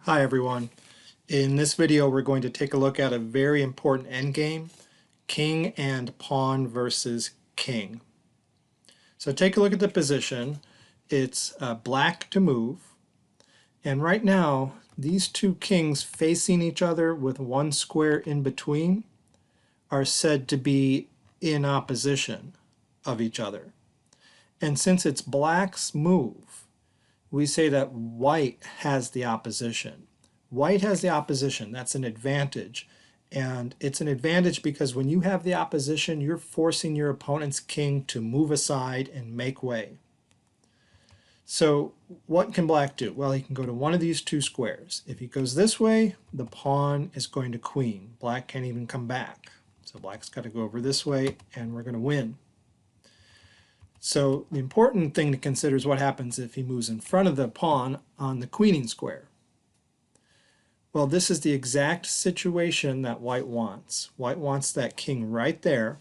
Hi everyone. In this video we're going to take a look at a very important endgame, king and pawn versus king. So take a look at the position. It's black to move, and right now these two kings facing each other with one square in between are said to be in opposition of each other. And since it's black's move, we say that white has the opposition. White has the opposition. That's an advantage. And it's an advantage because when you have the opposition, you're forcing your opponent's king to move aside and make way. So what can black do? Well, he can go to one of these two squares. If he goes this way, the pawn is going to queen. Black can't even come back. So black's got to go over this way, and we're going to win. So the important thing to consider is what happens if he moves in front of the pawn on the queening square. Well, this is the exact situation that white wants. White wants that king right there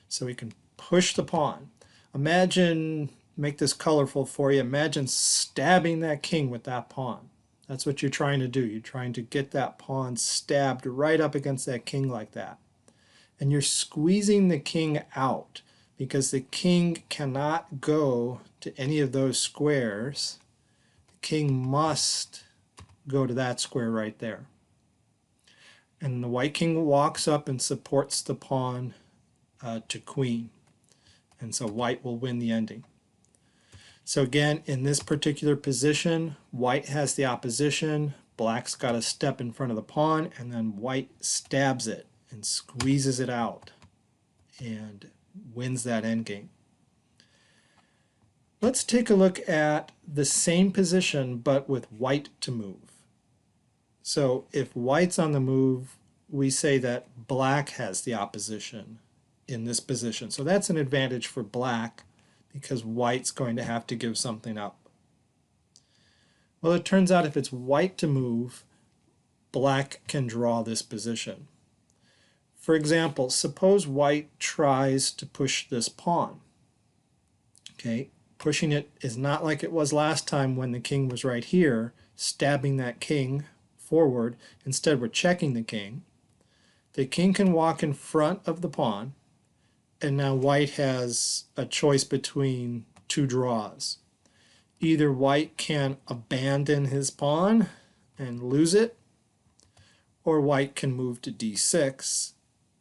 so he can push the pawn. Imagine, make this colorful for you, imagine stabbing that king with that pawn. That's what you're trying to do. You're trying to get that pawn stabbed right up against that king like that. And you're squeezing the king out because the king cannot go to any of those squares. The king must go to that square right there. And the white king walks up and supports the pawn to queen. And so white will win the ending. So again, in this particular position, white has the opposition. Black's got to step in front of the pawn, and then white stabs it and squeezes it out and wins that endgame. Let's take a look at the same position but with white to move. So if white's on the move, we say that black has the opposition in this position. So that's an advantage for black because white's going to have to give something up. Well, it turns out if it's white to move, black can draw this position. For example, suppose white tries to push this pawn. Okay, pushing it is not like it was last time when the king was right here, stabbing that king forward. Instead, we're checking the king. The king can walk in front of the pawn, and now white has a choice between two draws. Either white can abandon his pawn and lose it, or white can move to d6,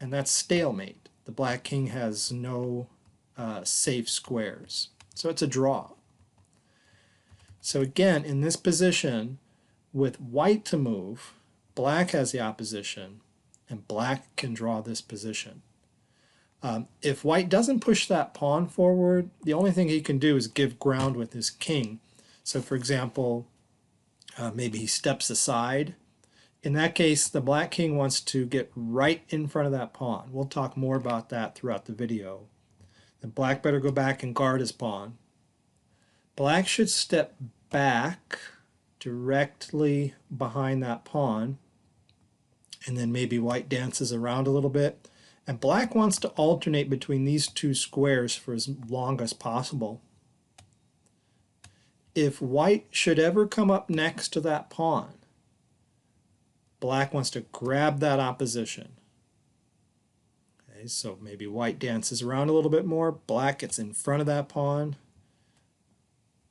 and that's stalemate. The black king has no safe squares. So it's a draw. So again, in this position, with white to move, black has the opposition, and black can draw this position. If white doesn't push that pawn forward, the only thing he can do is give ground with his king. So for example, maybe he steps aside. In that case, the black king wants to get right in front of that pawn. We'll talk more about that throughout the video. Then black better go back and guard his pawn. Black should step back directly behind that pawn, and then maybe white dances around a little bit. And black wants to alternate between these two squares for as long as possible. If white should ever come up next to that pawn, black wants to grab that opposition. Okay, so maybe white dances around a little bit more. Black gets in front of that pawn.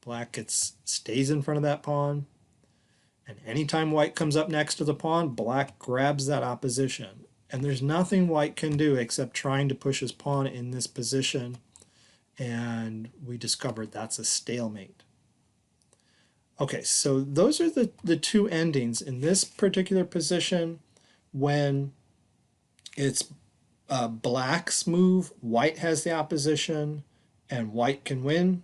Black stays in front of that pawn. And anytime white comes up next to the pawn, black grabs that opposition. And there's nothing white can do except trying to push his pawn in this position. And we discovered that's a stalemate. Okay, so those are the two endings. In this particular position, when it's black's move, white has the opposition, and white can win.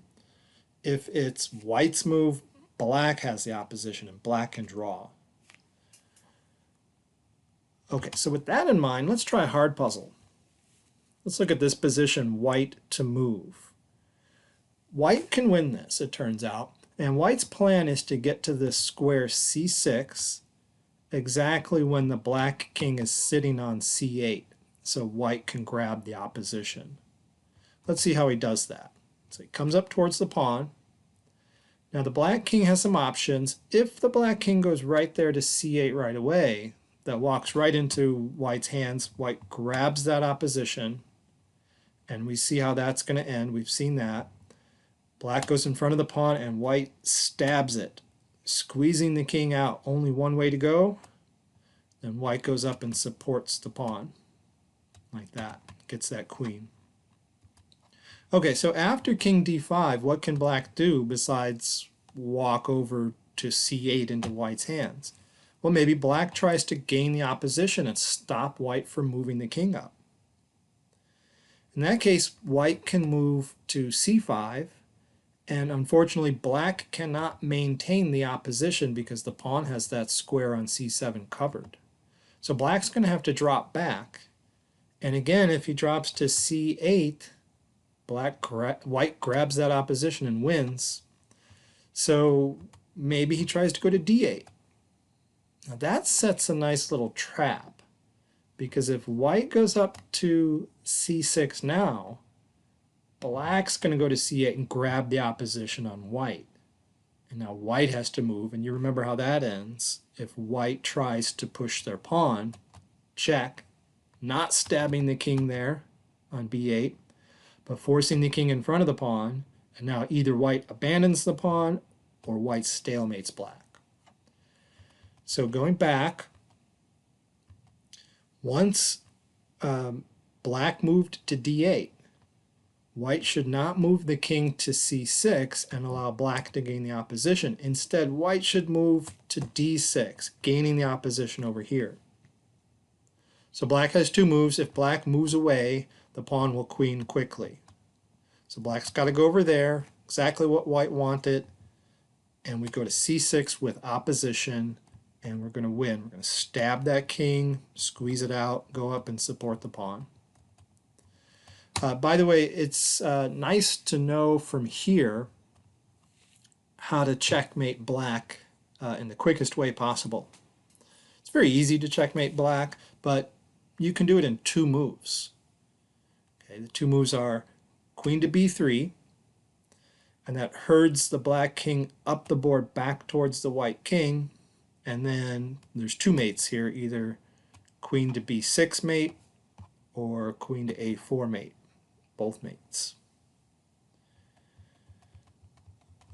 If it's white's move, black has the opposition, and black can draw. Okay, so with that in mind, let's try a hard puzzle. Let's look at this position, white to move. White can win this, it turns out. And white's plan is to get to this square c6 exactly when the black king is sitting on c8, so white can grab the opposition. Let's see how he does that. So he comes up towards the pawn, Now the black king has some options. If the black king goes right there to c8 right away, that walks right into white's hands. White grabs that opposition, and we see how that's going to end. We've seen that. Black goes in front of the pawn, and white stabs it, squeezing the king out. Only one way to go. Then white goes up and supports the pawn, like that. Gets that queen. Okay, so after king d5, what can black do besides walk over to c8 into white's hands? Well, maybe black tries to gain the opposition and stop white from moving the king up. In that case, white can move to c5, and unfortunately black cannot maintain the opposition because the pawn has that square on c7 covered. So black's going to have to drop back. And again, if he drops to c8, white grabs that opposition and wins. So maybe he tries to go to d8. Now that sets a nice little trap, because if white goes up to c6 now, black's going to go to c8 and grab the opposition on white. And now white has to move, and you remember how that ends. If white tries to push their pawn, check, not stabbing the king there on b8, but forcing the king in front of the pawn, and now either white abandons the pawn or white stalemates black. So going back, once black moved to d8, white should not move the king to c6 and allow black to gain the opposition. Instead, white should move to d6, gaining the opposition over here. So black has two moves. If black moves away, the pawn will queen quickly. So black's got to go over there, exactly what white wanted, and we go to c6 with opposition, and we're going to win. We're going to stab that king, squeeze it out, go up and support the pawn. By the way, it's nice to know from here how to checkmate black in the quickest way possible. It's very easy to checkmate black, but you can do it in two moves. Okay, the two moves are queen to b3, and that herds the black king up the board back towards the white king, and then there's two mates here, either queen to b6 mate or queen to a4 mate, both mates.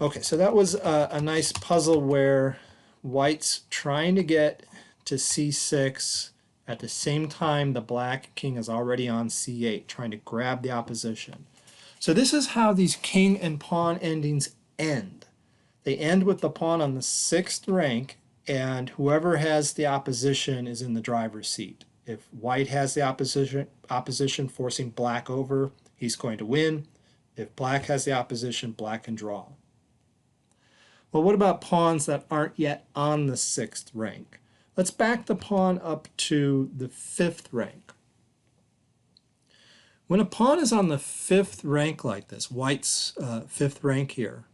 Okay, so that was a nice puzzle where white's trying to get to c6 at the same time the black king is already on c8, trying to grab the opposition. So this is how these king and pawn endings end. They end with the pawn on the 6th rank, and whoever has the opposition is in the driver's seat. If white has the opposition forcing black over, he's going to win. If black has the opposition, black can draw. Well, what about pawns that aren't yet on the 6th rank? Let's back the pawn up to the 5th rank. When a pawn is on the 5th rank like this, white's 5th rank here,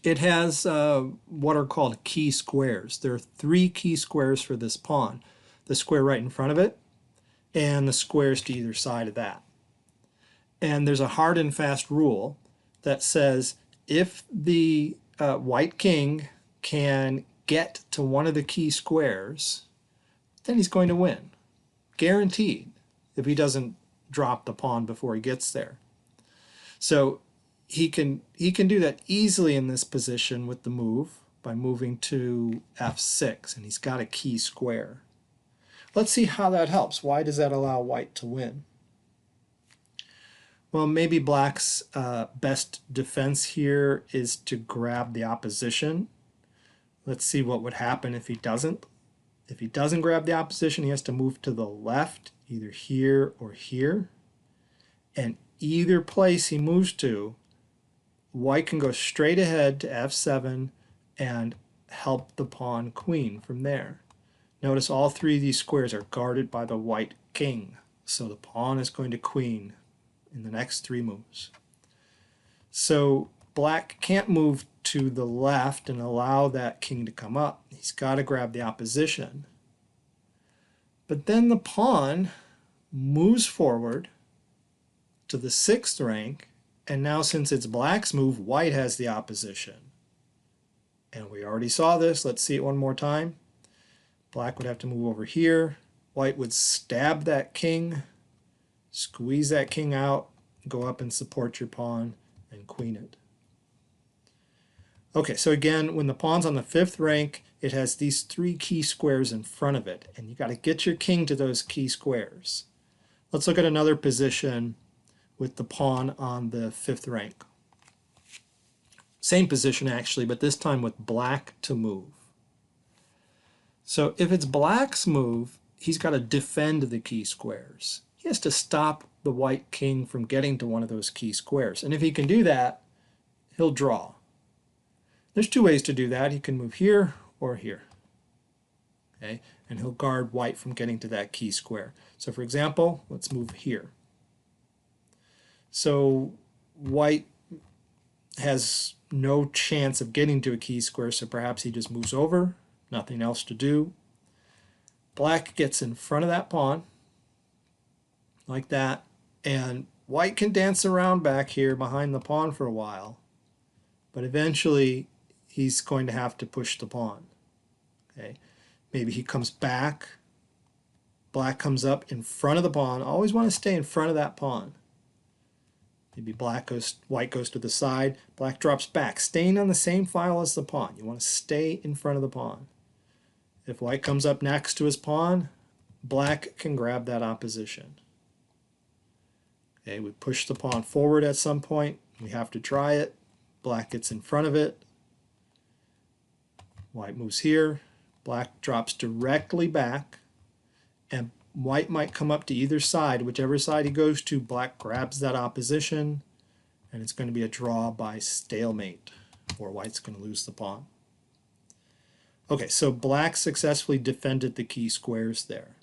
it has what are called key squares. There are 3 key squares for this pawn. The square right in front of it, and the squares to either side of that. And there's a hard and fast rule that says if the white king can get to one of the key squares, then he's going to win. Guaranteed, if he doesn't drop the pawn before he gets there. So he can do that easily in this position with the move by moving to f6, and he's got a key square. Let's see how that helps. Why does that allow white to win? Well, maybe black's best defense here is to grab the opposition. Let's see what would happen if he doesn't. If he doesn't grab the opposition, he has to move to the left, either here or here. And either place he moves to, white can go straight ahead to f7 and help the pawn queen from there. Notice all 3 of these squares are guarded by the white king, so the pawn is going to queen in the next 3 moves. So black can't move to the left and allow that king to come up. He's got to grab the opposition. But then the pawn moves forward to the 6th rank, and now since it's black's move, white has the opposition. And we already saw this. Let's see it one more time. Black would have to move over here. White would stab that king, squeeze that king out, go up and support your pawn, and queen it. Okay, so again, when the pawn's on the 5th rank, it has these 3 key squares in front of it, and you got to get your king to those key squares. Let's look at another position with the pawn on the 5th rank. Same position actually, but this time with black to move. So if it's black's move, he's got to defend the key squares. He has to stop the white king from getting to one of those key squares. And if he can do that, he'll draw. There's 2 ways to do that. He can move here or here. Okay? And he'll guard white from getting to that key square. So for example, let's move here. So white has no chance of getting to a key square, so perhaps he just moves over, nothing else to do. Black gets in front of that pawn, like that, and white can dance around back here behind the pawn for a while, but eventually he's going to have to push the pawn. Okay, maybe he comes back, black comes up in front of the pawn. Always want to stay in front of that pawn. Maybe white goes to the side, black drops back, staying on the same file as the pawn. You want to stay in front of the pawn. If white comes up next to his pawn, black can grab that opposition. Okay, we push the pawn forward at some point. We have to try it. Black gets in front of it. White moves here. Black drops directly back, and white might come up to either side. Whichever side he goes to, black grabs that opposition, and it's going to be a draw by stalemate, or white's going to lose the pawn. Okay, so black successfully defended the key squares there.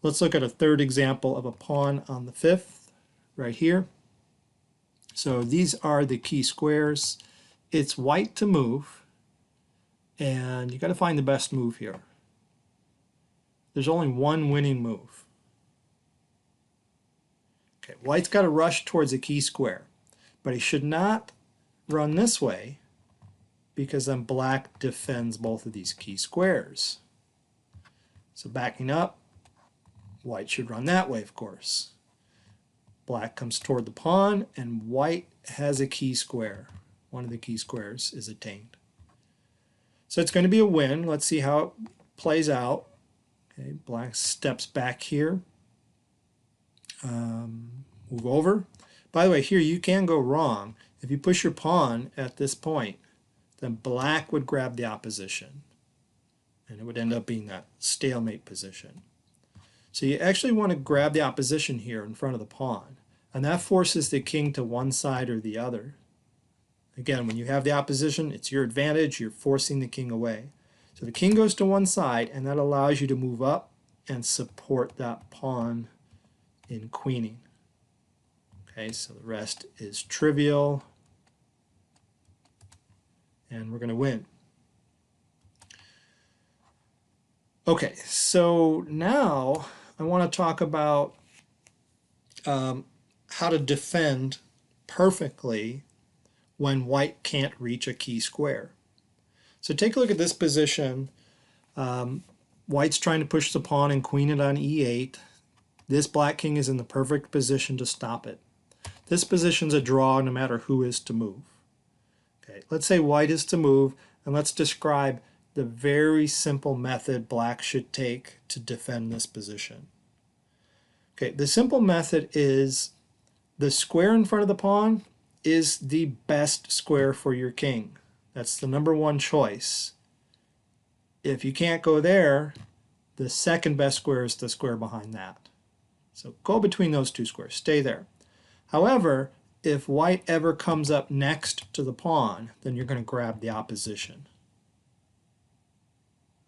Let's look at a third example of a pawn on the 5th, right here. So these are the key squares. It's white to move, and you got to find the best move here. There's only one winning move. Okay, white's got to rush towards a key square, but he should not run this way because then black defends both of these key squares. So backing up, white should run that way, of course. Black comes toward the pawn, and white has a key square. One of the key squares is attained. So it's going to be a win. Let's see how it plays out. Okay, black steps back here. Move over. By the way, here you can go wrong. If you push your pawn at this point, then black would grab the opposition, and it would end up being that stalemate position. So you actually want to grab the opposition here in front of the pawn, and that forces the king to one side or the other. Again, when you have the opposition, it's your advantage. You're forcing the king away. So the king goes to one side, and that allows you to move up and support that pawn in queening. Okay, so the rest is trivial, and we're going to win. Okay, so now I want to talk about how to defend perfectly when white can't reach a key square. So take a look at this position. White's trying to push the pawn and queen it on e8. This black king is in the perfect position to stop it. This position's a draw no matter who is to move. Okay, let's say white is to move, and let's describe the very simple method black should take to defend this position. Okay, the simple method is the square in front of the pawn is the best square for your king. That's the #1 choice. If you can't go there, the second best square is the square behind that. So go between those two squares, stay there. However, if white ever comes up next to the pawn, then you're going to grab the opposition.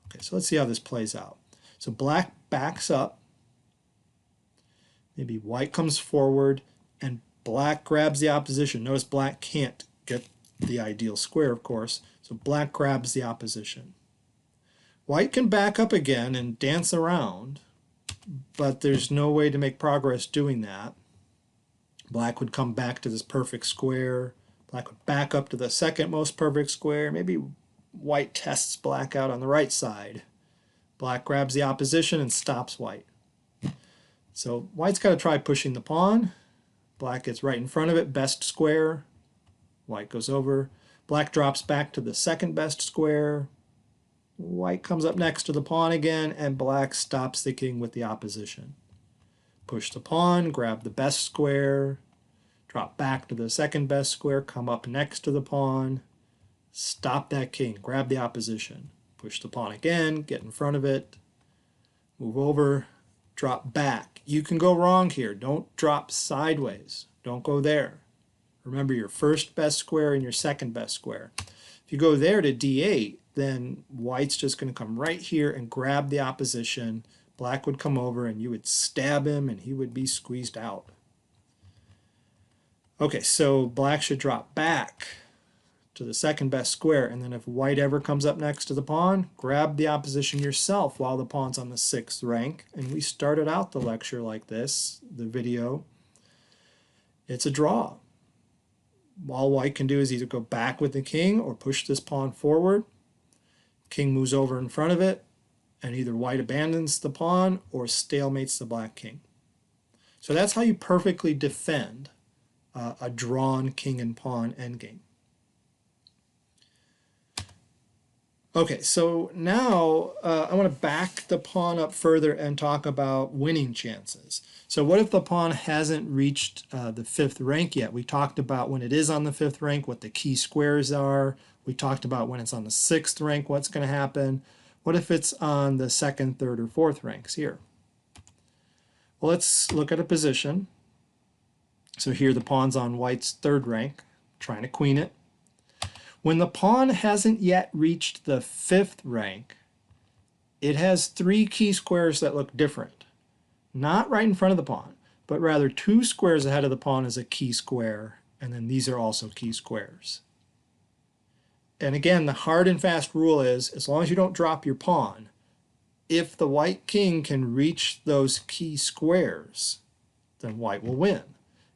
Okay, so let's see how this plays out. So black backs up. Maybe white comes forward, and black grabs the opposition. Notice black can't get the ideal square, of course, so black grabs the opposition. White can back up again and dance around, but there's no way to make progress doing that. Black would come back to this perfect square. Black would back up to the second most perfect square. Maybe white tests black out on the right side. Black grabs the opposition and stops white. So white's got to try pushing the pawn. Black gets right in front of it, best square. White goes over. Black drops back to the second best square. White comes up next to the pawn again, and black stops the king with the opposition. Push the pawn, grab the best square, drop back to the second best square, come up next to the pawn, stop that king, grab the opposition. Push the pawn again, get in front of it, move over, drop back. You can go wrong here. Don't drop sideways. Don't go there. Remember your first best square and your second best square. If you go there to d8, then white's just going to come right here and grab the opposition. Black would come over and you would stab him and he would be squeezed out. Okay, so black should drop back to the second best square, and then if white ever comes up next to the pawn, grab the opposition yourself while the pawn's on the 6th rank. And we started out the lecture like this, the video. It's a draw. All white can do is either go back with the king or push this pawn forward. King moves over in front of it, and either white abandons the pawn or stalemates the black king. So that's how you perfectly defend a drawn king and pawn endgame. Okay, so now I want to back the pawn up further and talk about winning chances. So what if the pawn hasn't reached the 5th rank yet? We talked about when it is on the 5th rank, what the key squares are. We talked about when it's on the 6th rank, what's going to happen. What if it's on the 2nd, 3rd, or 4th ranks here? Well, let's look at a position. So here the pawn's on white's 3rd rank, trying to queen it. When the pawn hasn't yet reached the 5th rank, it has 3 key squares that look different. Not right in front of the pawn, but rather 2 squares ahead of the pawn is a key square, and then these are also key squares. And again, the hard and fast rule is, as long as you don't drop your pawn, if the white king can reach those key squares, then white will win.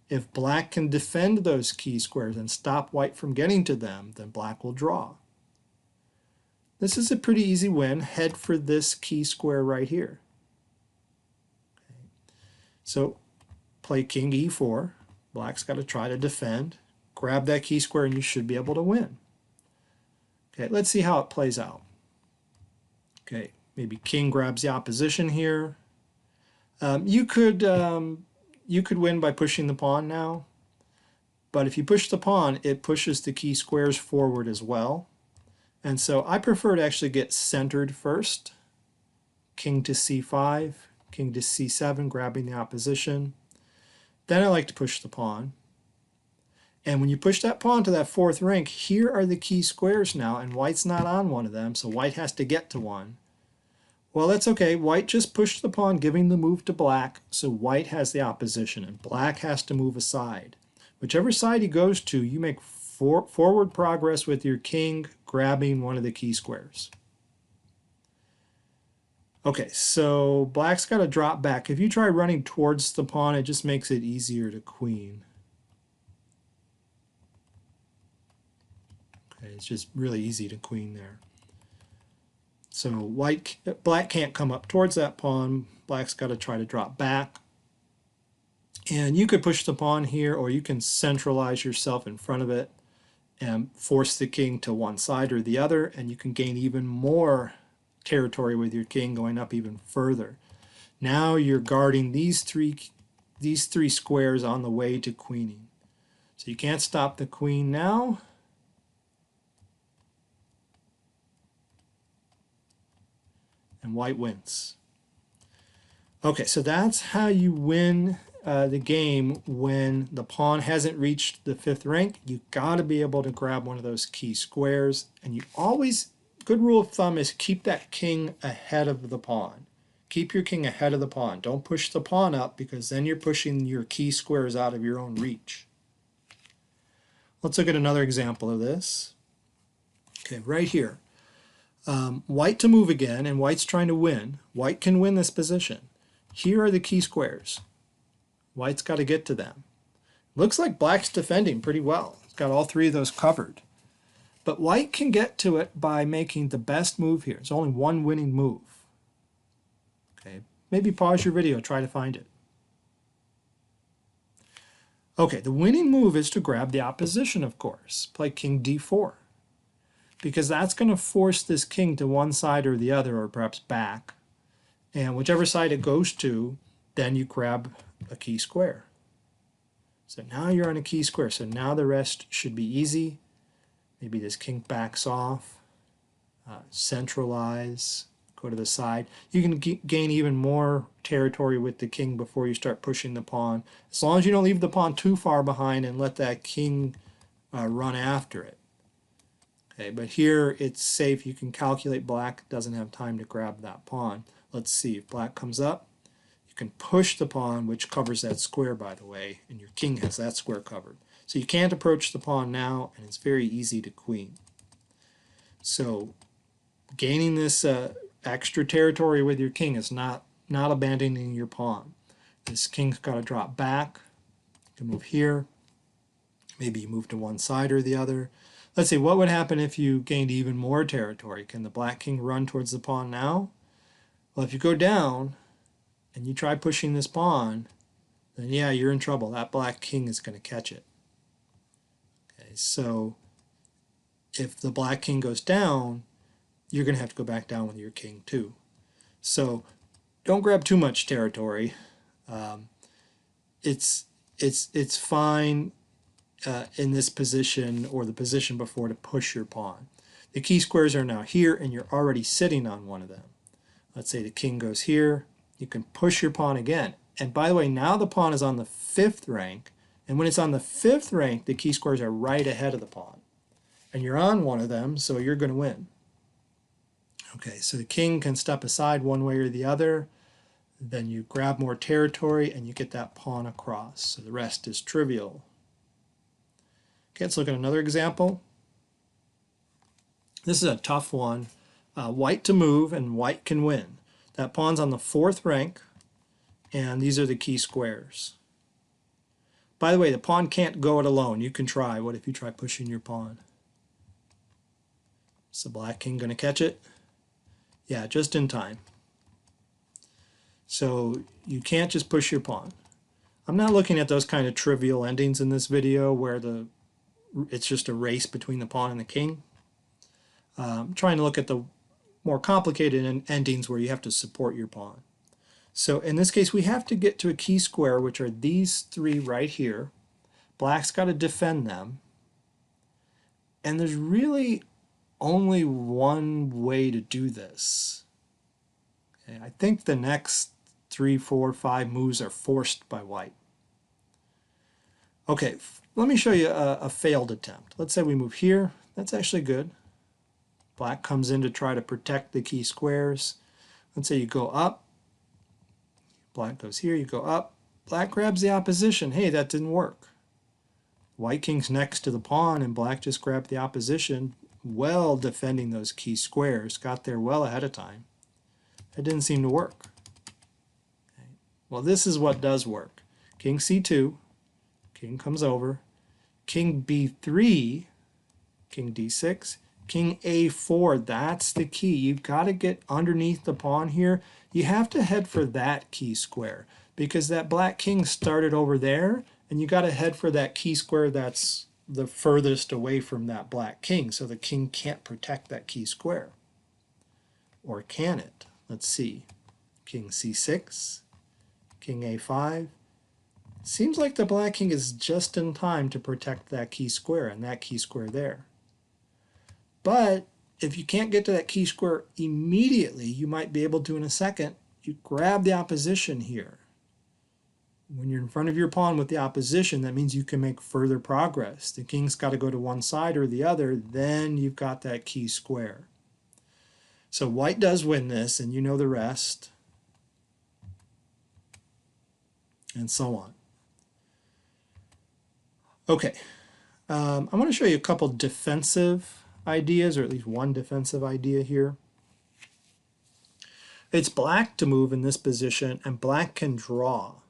If black can defend those key squares and stop white from getting to them, then black will draw. This is a pretty easy win. Head for this key square right here. Okay. So play king e4. Black's got to try to defend. Grab that key square and you should be able to win. Okay, let's see how it plays out. Okay, maybe king grabs the opposition here. You could win by pushing the pawn now, but if you push the pawn, it pushes the key squares forward as well. And so I prefer to actually get centered first. King to c5, king to c7, grabbing the opposition. Then I like to push the pawn. And when you push that pawn to that 4th rank, here are the key squares now, and white's not on one of them, so white has to get to one. Well, that's okay. White just pushed the pawn, giving the move to black, so white has the opposition, and black has to move aside. Whichever side he goes to, you make forward progress with your king grabbing one of the key squares. Okay, so black's got to drop back. If you try running towards the pawn, it just makes it easier to queen. Okay, it's just really easy to queen there. So black can't come up towards that pawn. Black's got to try to drop back. And you could push the pawn here, or you can centralize yourself in front of it and force the king to one side or the other, and you can gain even more territory with your king, going up even further. Now you're guarding these three squares on the way to queening. So you can't stop the queen now. And white wins. Okay, so that's how you win the game when the pawn hasn't reached the 5th rank. You've got to be able to grab one of those key squares, and you always, good rule of thumb is keep that king ahead of the pawn. Keep your king ahead of the pawn. Don't push the pawn up, because then you're pushing your key squares out of your own reach. Let's look at another example of this. Okay, right here. White to move again, and white's trying to win. White can win this position. Here are the key squares. White's got to get to them. Looks like black's defending pretty well. It's got all 3 of those covered. But white can get to it by making the best move here. There's only one winning move. Okay, maybe pause your video, try to find it. Okay, the winning move is to grab the opposition, of course. Play king d4. Because that's going to force this king to one side or the other, or perhaps back. And whichever side it goes to, then you grab a key square. So now you're on a key square. So now the rest should be easy. Maybe this king backs off, centralize, go to the side. You can gain even more territory with the king before you start pushing the pawn. As long as you don't leave the pawn too far behind and let that king run after it. Okay, but here it's safe. You can calculate black doesn't have time to grab that pawn. Let's see, if black comes up, you can push the pawn, which covers that square, by the way, and your king has that square covered. So you can't approach the pawn now, and it's very easy to queen. So gaining this extra territory with your king is not abandoning your pawn. This king's got to drop back. You can move here. Maybe you move to one side or the other. Let's see, what would happen if you gained even more territory? Can the black king run towards the pawn now? Well, if you go down and you try pushing this pawn, then yeah, you're in trouble. That black king is going to catch it. Okay, so if the black king goes down, you're going to have to go back down with your king too. So don't grab too much territory. It's fine in this position or the position before to push your pawn. The key squares are now here and you're already sitting on one of them. Let's say the king goes here. You can push your pawn again. And by the way, now the pawn is on the 5th rank. And when it's on the 5th rank, the key squares are right ahead of the pawn. And you're on one of them, so you're going to win. Okay, so the king can step aside one way or the other. Then you grab more territory and you get that pawn across. So the rest is trivial. Okay, let's look at another example. This is a tough one. White to move and white can win. That pawn's on the 4th rank, and these are the key squares. By the way, the pawn can't go it alone. You can try. What if you try pushing your pawn? Is the black king going to catch it? Yeah, just in time. So you can't just push your pawn. I'm not looking at those kind of trivial endings in this video where it's just a race between the pawn and the king. I'm trying to look at the more complicated endings where you have to support your pawn. So in this case, we have to get to a key square, which are these 3 right here. Black's got to defend them. And there's really only one way to do this. Okay, I think the next 3, 4, 5 moves are forced by white. Okay, let me show you a failed attempt. Let's say we move here. That's actually good. Black comes in to try to protect the key squares. Let's say you go up. Black goes here, you go up. Black grabs the opposition. Hey, that didn't work. White king's next to the pawn, and black just grabbed the opposition, well defending those key squares. Got there well ahead of time. That didn't seem to work. Okay. Well, this is what does work. King c2, king comes over. King b3, king d6, king a4, that's the key. You've got to get underneath the pawn here. You have to head for that key square because that black king started over there, and you got to head for that key square that's the furthest away from that black king, so the king can't protect that key square. Or can it? Let's see. King c6, king a5. Seems like the black king is just in time to protect that key square and that key square there. But if you can't get to that key square immediately, you might be able to in a second. You grab the opposition here. When you're in front of your pawn with the opposition, that means you can make further progress. The king's got to go to one side or the other, then you've got that key square. So white does win this, and you know the rest, and so on. Okay, I want to show you a couple defensive ideas, or at least one defensive idea here. It's black to move in this position, and black can draw.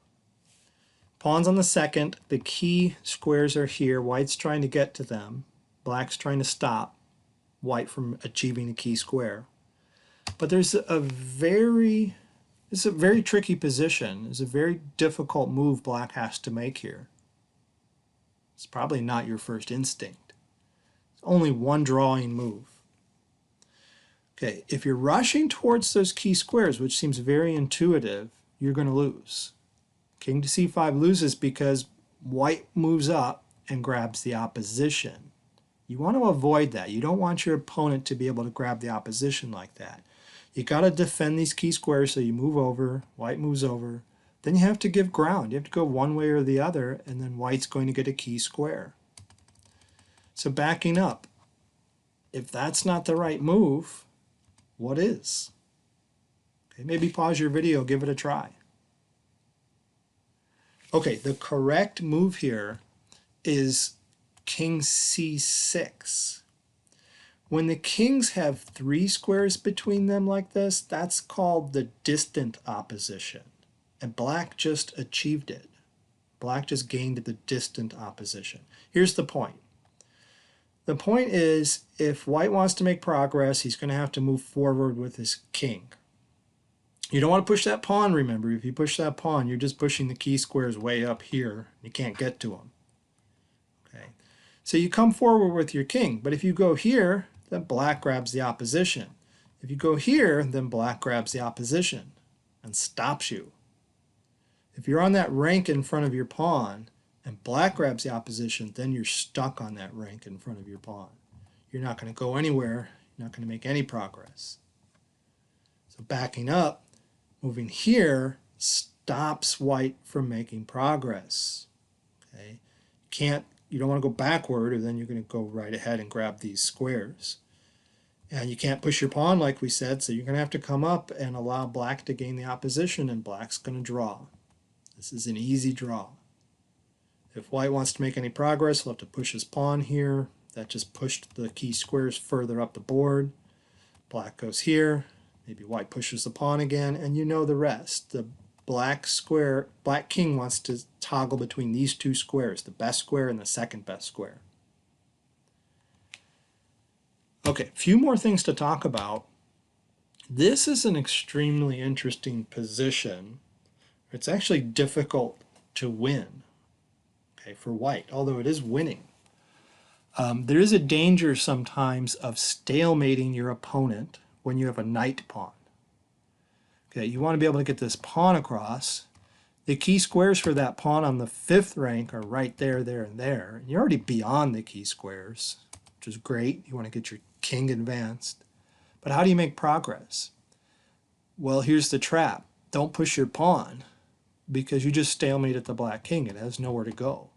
Pawn's on the 2nd, the key squares are here, white's trying to get to them, black's trying to stop. white from achieving a key square. But it's a very tricky position. It's a very difficult move black has to make here. It's probably not your first instinct. It's only one drawing move. Okay, if you're rushing towards those key squares, which seems very intuitive, you're going to lose. King to c5 loses because white moves up and grabs the opposition. You want to avoid that. You don't want your opponent to be able to grab the opposition like that. You got to defend these key squares, so you move over, white moves over. Then you have to give ground. You have to go one way or the other, and then white's going to get a key square. So backing up, if that's not the right move, what is? Okay, maybe pause your video, give it a try. Okay, the correct move here is king c6. When the kings have 3 squares between them like this, that's called the distant opposition. And black just achieved it. Black just gained the distant opposition. Here's the point. The point is, if white wants to make progress, he's going to have to move forward with his king. You don't want to push that pawn, remember. If you push that pawn, you're just pushing the key squares way up here. You can't get to them. Okay. So you come forward with your king, but if you go here, then black grabs the opposition. If you go here, then black grabs the opposition and stops you. If you're on that rank in front of your pawn and black grabs the opposition, then you're stuck on that rank in front of your pawn. You're not going to go anywhere. You're not going to make any progress. So backing up, moving here, stops white from making progress. Okay? You don't want to go backward, or then you're going to go right ahead and grab these squares. And you can't push your pawn like we said, so you're going to have to come up and allow black to gain the opposition, and black's going to draw. This is an easy draw. If white wants to make any progress, he'll have to push his pawn here. That just pushed the key squares further up the board. Black goes here. Maybe white pushes the pawn again, and you know the rest. The black king wants to toggle between these two squares, the best square and the second best square. Okay, a few more things to talk about. This is an extremely interesting position. It's actually difficult to win, okay, for white, although it is winning. There is a danger sometimes of stalemating your opponent when you have a knight pawn. Okay, you want to be able to get this pawn across. The key squares for that pawn on the 5th rank are right there, there, and there. You're already beyond the key squares, which is great. You want to get your king advanced. But how do you make progress? Well, here's the trap. Don't push your pawn, because you just stalemate at the black king. It has nowhere to go.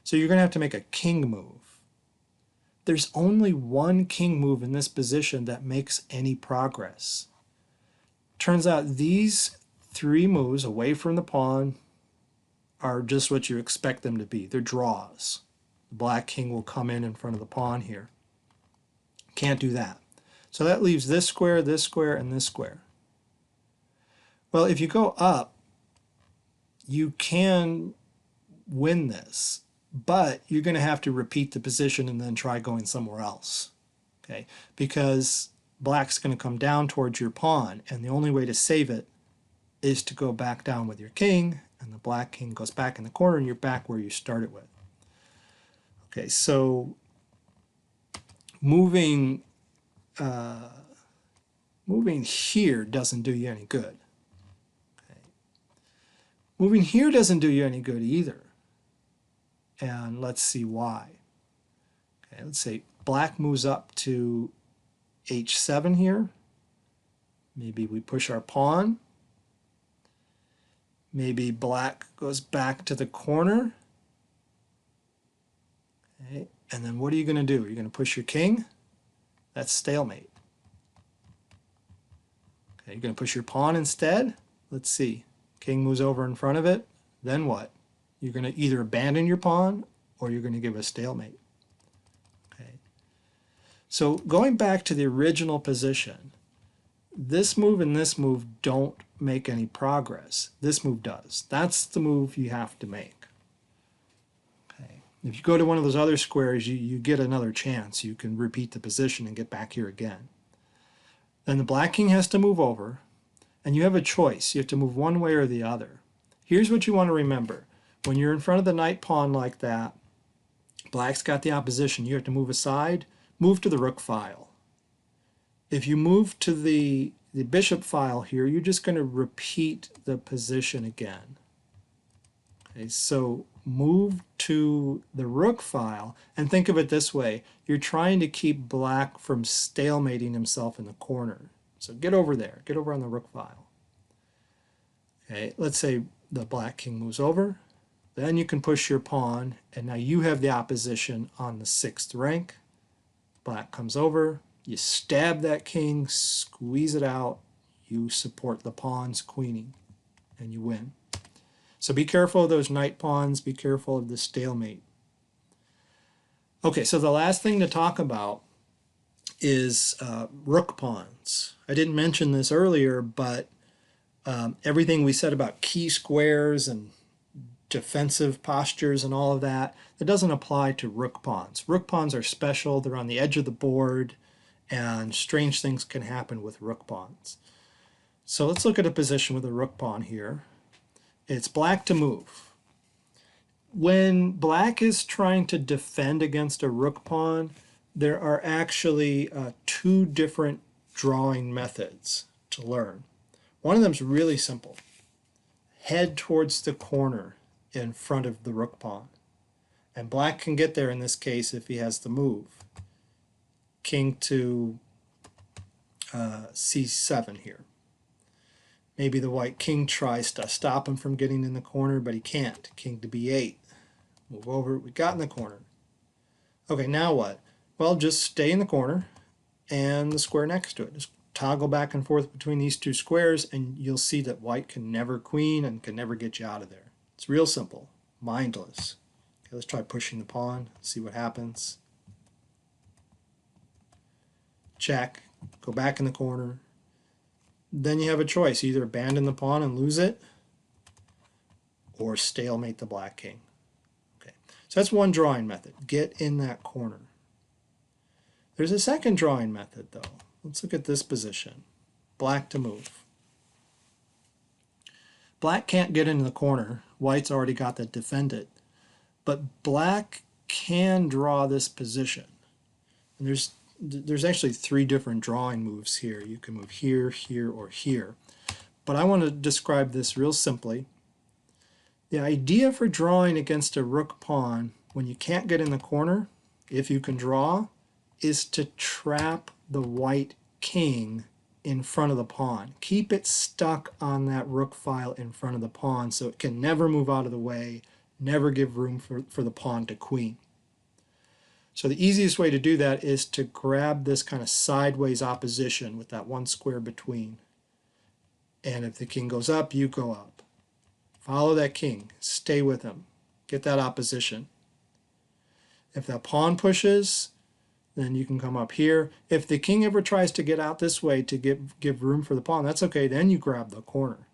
So you're going to have to make a king move. There's only one king move in this position that makes any progress. Turns out these 3 moves away from the pawn are just what you expect them to be. They're draws. The black king will come in front of the pawn here. Can't do that. So that leaves this square, and this square. Well, if you go up, you can win this, but you're going to have to repeat the position and then try going somewhere else. Okay? Because black's going to come down towards your pawn, and the only way to save it is to go back down with your king, and the black king goes back in the corner, and you're back where you started with. Okay, so moving here doesn't do you any good. Okay. Moving here doesn't do you any good either. And let's see why. Okay, let's say black moves up to h7 here. Maybe we push our pawn. Maybe black goes back to the corner. Okay, and then what are you going to do? You're going to push your king? That's stalemate. Okay, you're going to push your pawn instead? Let's see. King moves over in front of it. Then what? You're going to either abandon your pawn or you're going to give a stalemate. Okay. So going back to the original position, this move and this move don't make any progress. This move does. That's the move you have to make. Okay. If you go to one of those other squares, you get another chance. You can repeat the position and get back here again. Then the black king has to move over, and you have a choice. You have to move one way or the other. Here's what you want to remember. When you're in front of the knight pawn like that, black's got the opposition. You have to move aside, move to the rook file. If you move to the bishop file here, you're just going to repeat the position again. Okay, so move to the rook file, and think of it this way. You're trying to keep black from stalemating himself in the corner. So get over there. Get over on the rook file. Okay, let's say the black king moves over. Then you can push your pawn, and now you have the opposition on the 6th rank. Black comes over. You stab that king, squeeze it out. You support the pawn's queening, and you win. So be careful of those knight pawns. Be careful of the stalemate. Okay, so the last thing to talk about is rook pawns. I didn't mention this earlier, but everything we said about key squares and defensive postures and all of that, that doesn't apply to rook pawns. Rook pawns are special. They're on the edge of the board, and strange things can happen with rook pawns. So let's look at a position with a rook pawn here. It's black to move. When black is trying to defend against a rook pawn, there are actually 2 different drawing methods to learn. One of them is really simple. Head towards the corner in front of the rook pawn. And black can get there in this case if he has the move. King to c7 here. Maybe the white king tries to stop him from getting in the corner, but he can't. King to b8. Move over. We got in the corner. Okay, now what? Well, just stay in the corner and the square next to it. Just toggle back and forth between these 2 squares, and you'll see that white can never queen and can never get you out of there. It's real simple. Mindless. Okay, let's try pushing the pawn. See what happens. Check. Go back in the corner. Then you have a choice. Either abandon the pawn and lose it, or stalemate the black king. Okay, so that's one drawing method. Get in that corner. There's a second drawing method, though. Let's look at this position. Black to move. Black can't get into the corner. White's already got that defended. But black can draw this position. And there's actually 3 different drawing moves here. You can move here, here, or here. But I want to describe this real simply. The idea for drawing against a rook pawn when you can't get in the corner, if you can draw, is to trap the white king in front of the pawn. Keep it stuck on that rook file in front of the pawn so it can never move out of the way, never give room for the pawn to queen. So the easiest way to do that is to grab this kind of sideways opposition with that 1 square between. And if the king goes up, you go up. Follow that king. Stay with him. Get that opposition. If that pawn pushes, then you can come up here. If the king ever tries to get out this way to give room for the pawn, that's okay. Then you grab the corner.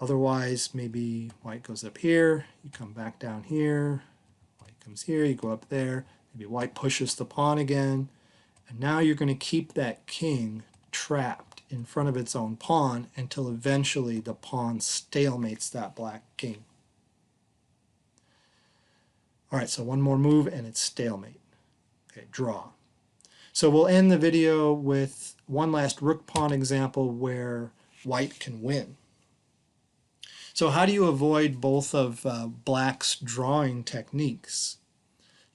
Otherwise, maybe white goes up here. You come back down here. Comes here, you go up there, maybe white pushes the pawn again, and now you're going to keep that king trapped in front of its own pawn until eventually the pawn stalemates that black king. All right, so one more move and it's stalemate. Okay, draw. So we'll end the video with one last rook pawn example where white can win. So how do you avoid both of black's drawing techniques?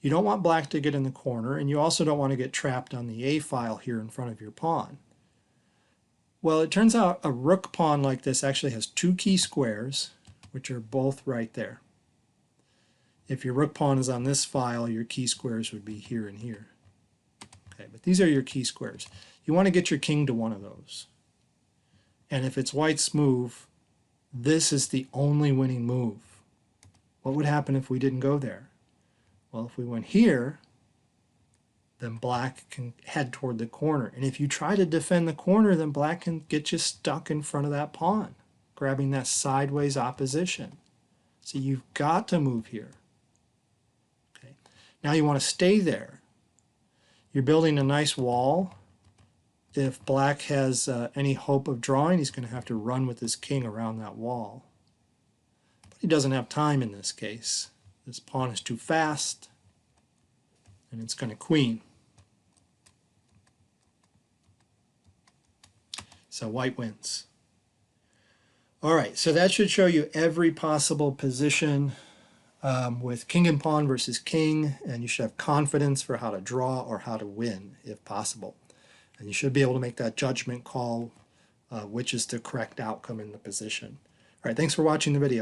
You don't want black to get in the corner, and you also don't want to get trapped on the A file here in front of your pawn. Well, it turns out a rook pawn like this actually has 2 key squares, which are both right there. If your rook pawn is on this file, your key squares would be here and here. Okay, but these are your key squares. You want to get your king to one of those. And if it's white's move, this is the only winning move. What would happen if we didn't go there? Well, if we went here, then black can head toward the corner. And if you try to defend the corner, then black can get you stuck in front of that pawn, grabbing that sideways opposition. So you've got to move here. Now you want to stay there. You're building a nice wall. If black has any hope of drawing, he's going to have to run with his king around that wall. But he doesn't have time in this case. This pawn is too fast, and it's going to queen. So white wins. All right, so that should show you every possible position with king and pawn versus king, and you should have confidence for how to draw or how to win, if possible. And you should be able to make that judgment call, which is the correct outcome in the position. All right, thanks for watching the video.